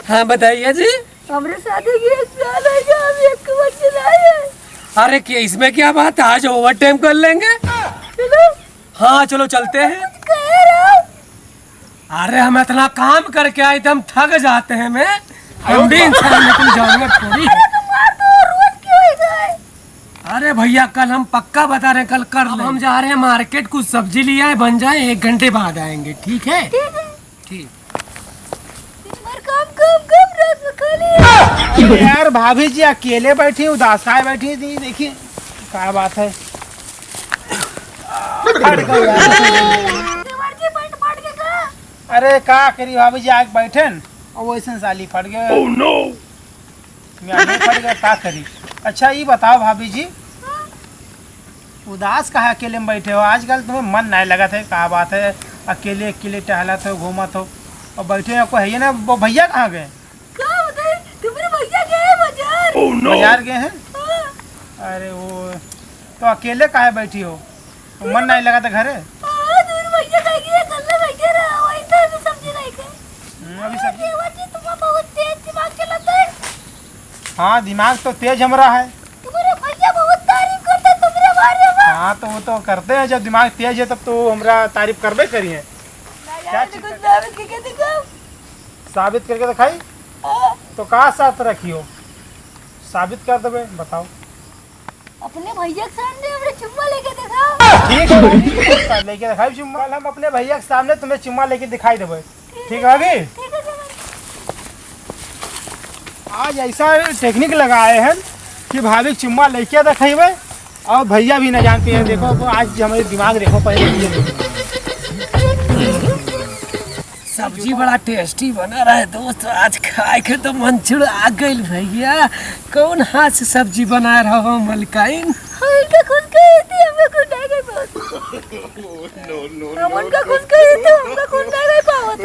हाँ बताइए जी। हमारे शादी की 1 साल है क्या, अभी एक बच्चे नहीं है। अरे क्या इसमें क्या बात है, आज ओवर टाइम कर लेंगे। चलो। हाँ चलो चलते हैं। कह रहा हूँ। अरे हम इतना काम करके आए थे, हम थक जाते हैं। हम भी इंसान में कोई जानवर थोड़ी है। रोज क्यों ऐसा है? अरे भैया कल हम पक्का बता रहे हैं, कल कर लेंगे। हम जा रहे हैं मार्केट, कुछ सब्जी लिया है, बन जाए 1 घंटे बाद आएंगे। ठीक है ठीक। यार भाभी जी अकेले बैठी उदासाए बैठी थी, देखिए क्या बात है। अरे का करी भाभी जी, आग बैठे और वैसे साली फट गए। oh, no! मैं फट गया, का करी। अच्छा ये बताओ भाभी जी, उदास कहा अकेले में बैठे हो? आजकल तुम्हें मन नहीं लगा था, क्या बात है? अकेले अकेले टहलत हो, घूमत हो और बैठे हो, कोई है ना? वो भैया कहाँ गए? oh, no! बाजार गए हैं? अरे वो तो अकेले काहे बैठी हो? मन नहीं लगा था घरे? अभी बहुत तेज दिमाग चलाता है। हाँ दिमाग तो तेज हमरा है। तुम्हारे भैया बहुत तारीफ करते हैं तुम्हारे बारे में। हाँ तो वो तो करते हैं, जब दिमाग तेज है तब तो हमरा तारीफ करबे करी है। क्या कुछ साबित करके दिखाओ। साबित करके दिखाई तो कहाँ साथ रखी हो? साबित कर देबे, बताओ। अपने भैया के सामने हमने चुम्मा लेके दिखाओ। ठीक है भाई, लेके दिखाई चुम्मा। कल हम अपने भैया के सामने तुम्हें चुम्मा लेके दिखाई देबे, ठीक है भाभी? आज ऐसा टेक्निक लगाए हैं कि भाभी चुम्मा लेके दिखाइबे और भैया भी न जानते हैं। देखो तो आज हमारे दिमाग देखो पहले। सब्जी बड़ा टेस्टी बना रहा है दोस्त, आज खाए के तो मन छुड़ आ गई। भैया कौन हाथ से सब्जी बना रहा हो मलकाइन? उनका खुद गई थी, हमें खुद नहीं गई पावत। हम उनका खुद गई थी, हमका खुद नहीं गई पावत।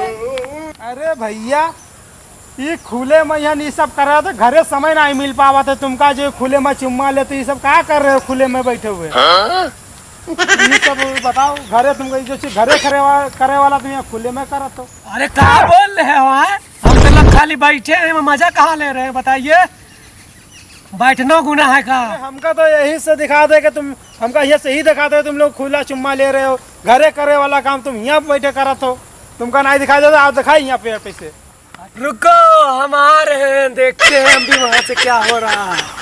अरे भैया ये खुले में यहाँ ये सब कर रहा था, घरे समय नहीं मिल पावा था तुमका, जो खुले में चुम्मा लेते ये सब क्या कर रहे हो खुले में बैठे हुए? ये सब बताओ, घरे तुमको जो चीज घरे करे वाला तुम यहाँ खुले में करत हो। अरे क्या बोल रहे हो? हम तो लोग खाली बैठे हैं, मजा कहाँ ले रहे हैं बताइए? बैठना गुनाह है का? हमका तो यही से दिखा दे कि तुम, हमका ये से ही दिखा दे तुम लोग खुला चुम्मा ले रहे हो, घरे करे वाला काम तुम यहाँ बैठे करत हो। तुमका नहीं दिखाई देता, आप दिखाई यहाँ पे पैसे। रुको हम आ रहे हैं, देखते हैं हम भी वहाँ से क्या हो रहा है।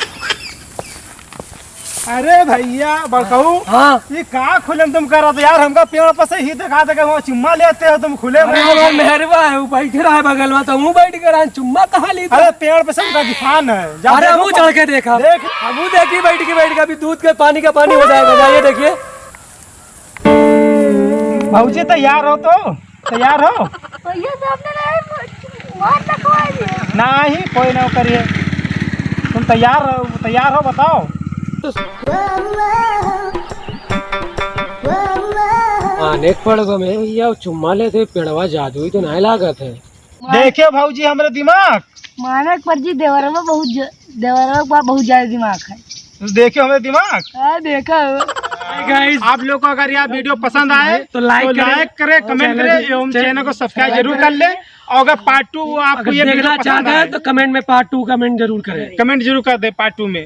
अरे भैया बताओ, हाँ ये कहाँ खुले में तुम कर रहे हो यार? हमका पेड़ पर से ही दिखा दे वहाँ चुम्मा लेते हो तुम खुले में। मेहरबा है, वो बैठ रहा है बगल में, तो मुँह बैठ कर चुम्मा कहाँ ली? अरे पेड़ पे सबका दिखान है। अरे हम चढ़ के देखा, देख हम देखिए बैठ के अभी दूध के पानी का पानी हो जाएगा। जाइए देखिए। भाऊजी तैयार हो? तो तैयार हो? भैया सामने नहीं कोई ना करिए, तुम तैयार हो बताओ। आने पड़ेगा में भैया, चुम्मा लेते पेड़वा जादू ही तो नहीं लागत है। देखिए भाऊजी हमारे दिमाग मानक पर जी देवरवा बहुत ज्यादा दिमाग है। देखिए हमारे दिमाग। देखा आप लोग को अगर यह वीडियो पसंद आए तो लाइक करे, कमेंट करे एवं चैनल को सब्सक्राइब जरूर कर ले। और अगर पार्ट 2 आपको ये देखना चाहते हैं तो कमेंट में पार्ट 2 कमेंट जरूर करें, कमेंट जरूर कर दे पार्ट 2 में।